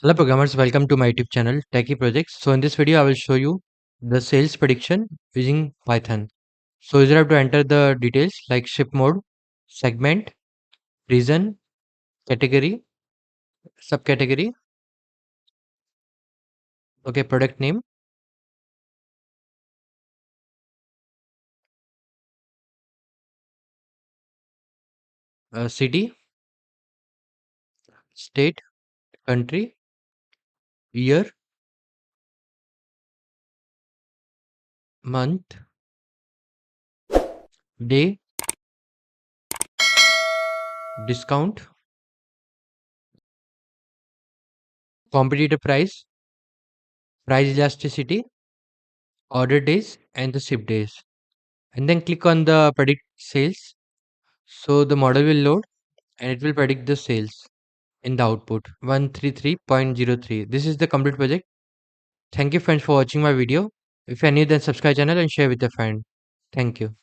Hello programmers, welcome to my YouTube channel Techie Projects. So in this video I will show you the sales prediction using Python. So user have to enter the details like ship mode, segment, region, category, subcategory, okay, product name, city, state, country, year, month, day, discount, competitor price, price elasticity, order days and the ship days. And then click on the predict sales. So the model will load and it will predict the sales in the output 133.03. This is the complete project. Thank you friends for watching my video. If you are new, then subscribe channel and share with your friend. Thank you.